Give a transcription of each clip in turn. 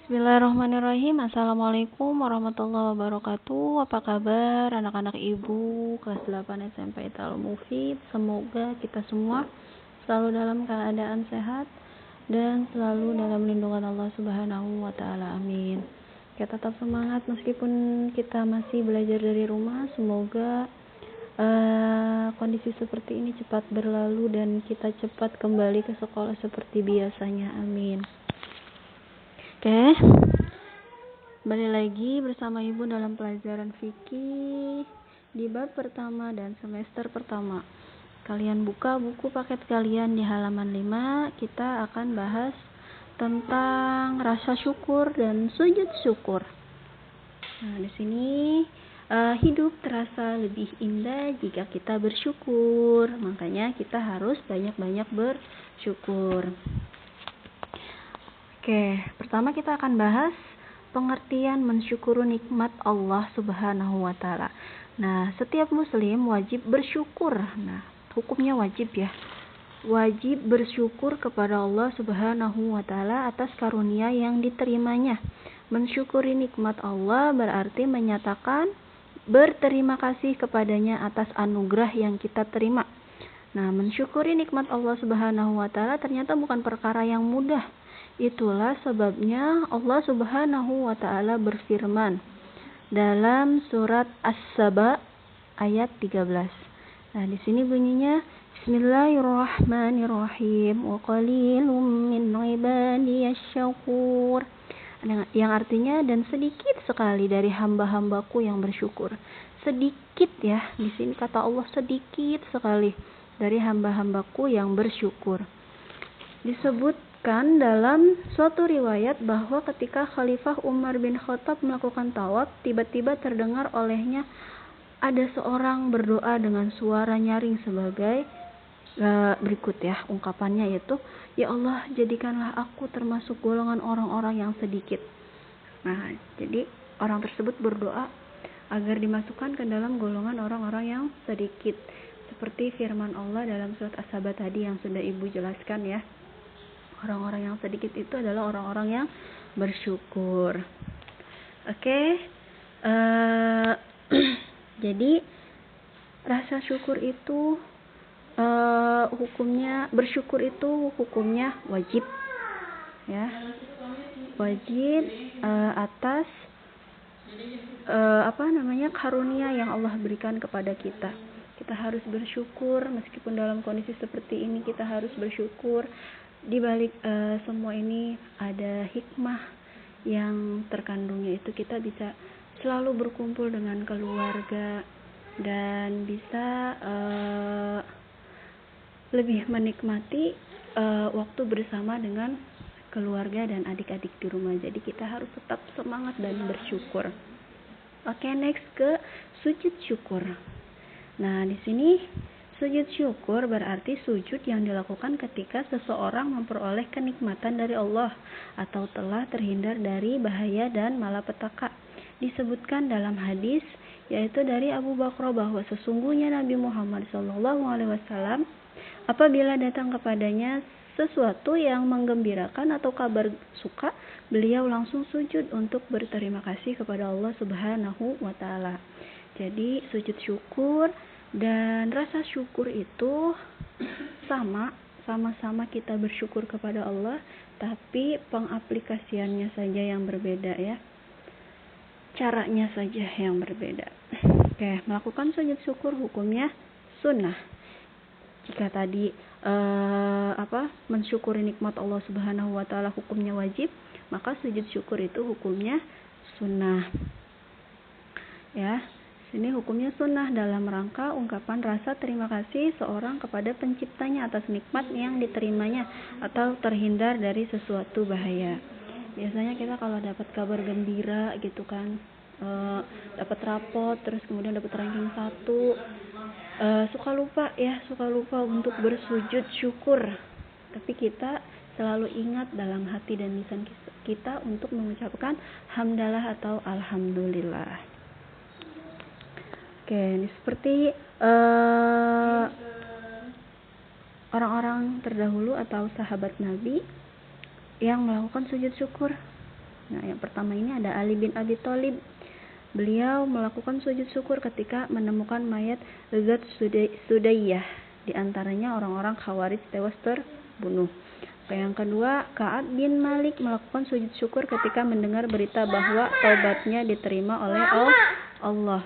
Bismillahirrahmanirrahim. Assalamualaikum warahmatullahi wabarakatuh. Apa kabar anak-anak ibu kelas 8 SMP Italul Mufid? Semoga kita semua selalu dalam keadaan sehat dan selalu dalam lindungan Allah Subhanahu wa taala. Amin. Kita tetap semangat meskipun kita masih belajar dari rumah. Semoga kondisi seperti ini cepat berlalu dan kita cepat kembali ke sekolah seperti biasanya. Amin. Oke, kembali lagi bersama Ibu dalam pelajaran fikih di bab pertama dan semester pertama. Kalian buka buku paket kalian di halaman 5. Kita akan bahas tentang rasa syukur dan sujud syukur. Nah, di sini hidup terasa lebih indah jika kita bersyukur. Makanya kita harus banyak-banyak bersyukur. Oke, pertama kita akan bahas pengertian mensyukuri nikmat Allah Subhanahu wa taala. Nah, setiap muslim wajib bersyukur. Nah, hukumnya wajib ya. Wajib bersyukur kepada Allah Subhanahu wa taala atas karunia yang diterimanya. Mensyukuri nikmat Allah berarti menyatakan berterima kasih kepadanya atas anugerah yang kita terima. Nah, mensyukuri nikmat Allah Subhanahu wa taala ternyata bukan perkara yang mudah. Itulah sebabnya Allah Subhanahu wa taala berfirman dalam surat As-Saba ayat 13. Nah, di sini bunyinya Bismillahirrahmanirrahim wa qalilum min ibadiyasy syakur. Yang artinya dan sedikit sekali dari hamba-hambaku yang bersyukur. Sedikit ya, di sini kata Allah sedikit sekali dari hamba-hambaku yang bersyukur. Disebutkan dalam suatu riwayat bahwa ketika Khalifah Umar bin Khattab melakukan tawaf, tiba-tiba terdengar olehnya ada seorang berdoa dengan suara nyaring sebagai berikut ya, ungkapannya yaitu, ya Allah, jadikanlah aku termasuk golongan orang-orang yang sedikit. Nah, jadi orang tersebut berdoa agar dimasukkan ke dalam golongan orang-orang yang sedikit, seperti firman Allah dalam surat As-Saba tadi yang sudah Ibu jelaskan ya. Orang-orang yang sedikit itu adalah orang-orang yang bersyukur. Oke. Jadi rasa syukur itu hukumnya, bersyukur itu hukumnya wajib ya. Wajib atas karunia yang Allah berikan kepada kita. Kita harus bersyukur meskipun dalam kondisi seperti ini, kita harus bersyukur. Di balik semua ini ada hikmah yang terkandungnya, itu kita bisa selalu berkumpul dengan keluarga dan bisa lebih menikmati waktu bersama dengan keluarga dan adik-adik di rumah. Jadi kita harus tetap semangat dan bersyukur. Oke, next ke sujud syukur. Nah, di sini sujud syukur berarti sujud yang dilakukan ketika seseorang memperoleh kenikmatan dari Allah atau telah terhindar dari bahaya dan malapetaka. Disebutkan dalam hadis yaitu dari Abu Bakar bahwa sesungguhnya Nabi Muhammad SAW apabila datang kepadanya sesuatu yang menggembirakan atau kabar suka, beliau langsung sujud untuk berterima kasih kepada Allah Subhanahu wa taala. Jadi sujud syukur dan rasa syukur itu sama-sama kita bersyukur kepada Allah, tapi pengaplikasiannya saja yang berbeda ya. Caranya saja yang berbeda. Oke, melakukan sujud syukur hukumnya sunnah. Jika tadi mensyukuri nikmat Allah Subhanahu wa taala hukumnya wajib, maka sujud syukur itu hukumnya sunnah. Ya. Ini hukumnya sunnah dalam rangka ungkapan rasa terima kasih seorang kepada penciptanya atas nikmat yang diterimanya atau terhindar dari sesuatu bahaya. Biasanya kita kalau dapat kabar gembira gitu kan, dapat rapot, terus kemudian dapat ranking 1, suka lupa untuk bersujud syukur. Tapi kita selalu ingat dalam hati dan lisan kita untuk mengucapkan hamdalah atau alhamdulillah. Oke, ini seperti orang-orang terdahulu atau sahabat Nabi yang melakukan sujud syukur. Nah, yang pertama ini ada Ali bin Abi Thalib. Beliau melakukan sujud syukur ketika menemukan mayat Zat Sudayyah. Di antaranya orang-orang Khawarij tewas terbunuh. Yang kedua, Ka'ab bin Malik melakukan sujud syukur ketika mendengar berita bahwa taubatnya diterima oleh Allah.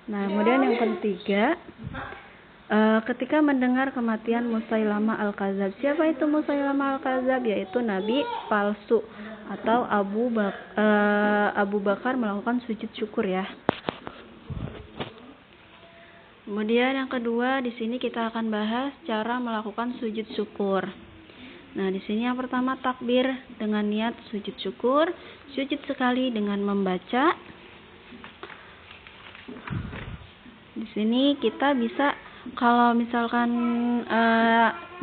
Nah, kemudian yang ketiga, ketika mendengar kematian Musailamah Al-Kadzab. Siapa itu Musailamah Al-Kadzab? Yaitu nabi palsu atau Abu Bakar melakukan sujud syukur ya. Kemudian yang kedua, di sini kita akan bahas cara melakukan sujud syukur. Nah, di sini yang pertama takbir dengan niat sujud syukur, sujud sekali dengan membaca. Di sini kita bisa, kalau misalkan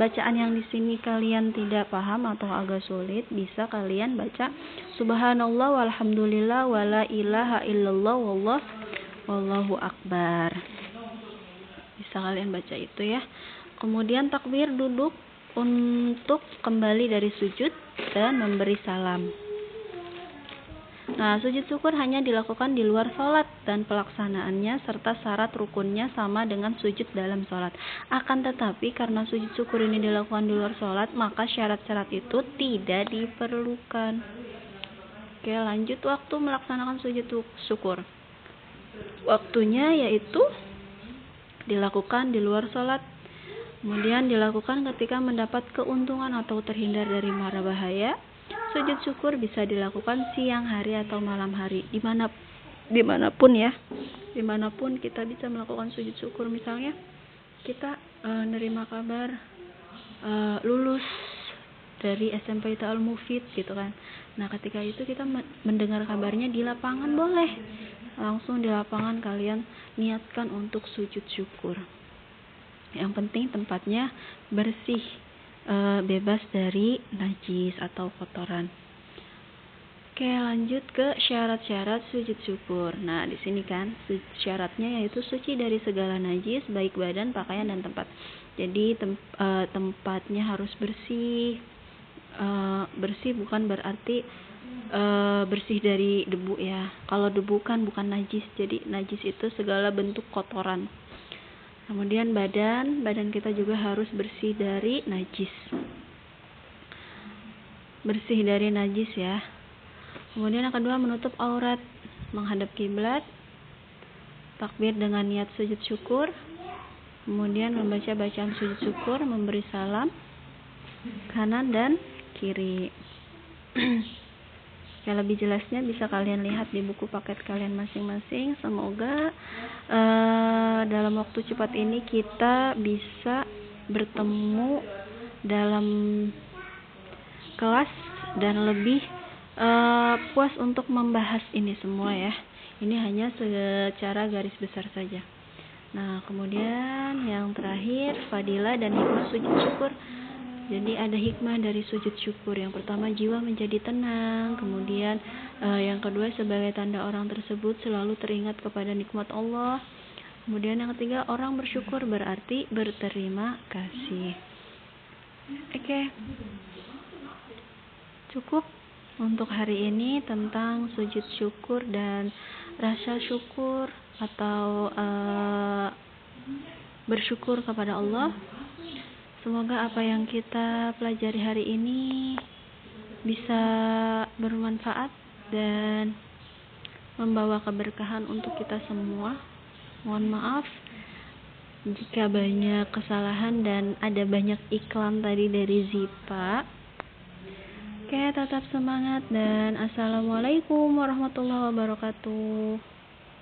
bacaan yang di sini kalian tidak paham atau agak sulit, bisa kalian baca subhanallah walhamdulillah wala ilaha illallah wallahu akbar. Bisa kalian baca itu ya. Kemudian takbir duduk untuk kembali dari sujud dan memberi salam. Nah, sujud syukur hanya dilakukan di luar sholat dan pelaksanaannya serta syarat rukunnya sama dengan sujud dalam sholat. Akan tetapi karena sujud syukur ini dilakukan di luar sholat, maka syarat-syarat itu tidak diperlukan. Oke, lanjut waktu melaksanakan sujud syukur. Waktunya yaitu dilakukan di luar sholat. Kemudian dilakukan ketika mendapat keuntungan atau terhindar dari mara bahaya. Sujud syukur bisa dilakukan siang hari atau malam hari, dimanapun ya. Dimanapun kita bisa melakukan sujud syukur. Misalnya kita nerima kabar lulus dari SMP Ta'al Mufid gitu kan. Nah, ketika itu kita mendengar kabarnya di lapangan, boleh langsung di lapangan kalian niatkan untuk sujud syukur. Yang penting tempatnya bersih, bebas dari najis atau kotoran. Oke, lanjut ke syarat-syarat sujud syukur. Nah, di sini kan syaratnya yaitu suci dari segala najis, baik badan, pakaian, dan tempat. Jadi tempatnya harus bersih. Bersih bukan berarti bersih dari debu ya. Kalau debu kan bukan najis. Jadi najis itu segala bentuk kotoran. Kemudian badan kita juga harus bersih dari najis. Bersih dari najis ya. Kemudian yang kedua, menutup aurat, menghadap kiblat, takbir dengan niat sujud syukur. Kemudian membaca bacaan sujud syukur, memberi salam kanan dan kiri. Yang lebih jelasnya bisa kalian lihat di buku paket kalian masing-masing. Semoga dalam waktu cepat ini kita bisa bertemu dalam kelas dan lebih puas untuk membahas ini semua ya. Ini hanya secara garis besar saja. Nah, kemudian yang terakhir, fadilah dan hikmah sujud syukur. Jadi ada hikmah dari sujud syukur. Yang pertama, jiwa menjadi tenang. Kemudian yang kedua, sebagai tanda orang tersebut selalu teringat kepada nikmat Allah. Kemudian yang ketiga, orang bersyukur berarti berterima kasih. Oke. Cukup untuk hari ini tentang sujud syukur dan rasa syukur atau bersyukur kepada Allah. Semoga apa yang kita pelajari hari ini bisa bermanfaat dan membawa keberkahan untuk kita semua. Mohon maaf jika banyak kesalahan dan ada banyak iklan tadi dari Zipa. Oke, tetap semangat dan assalamualaikum warahmatullahi wabarakatuh.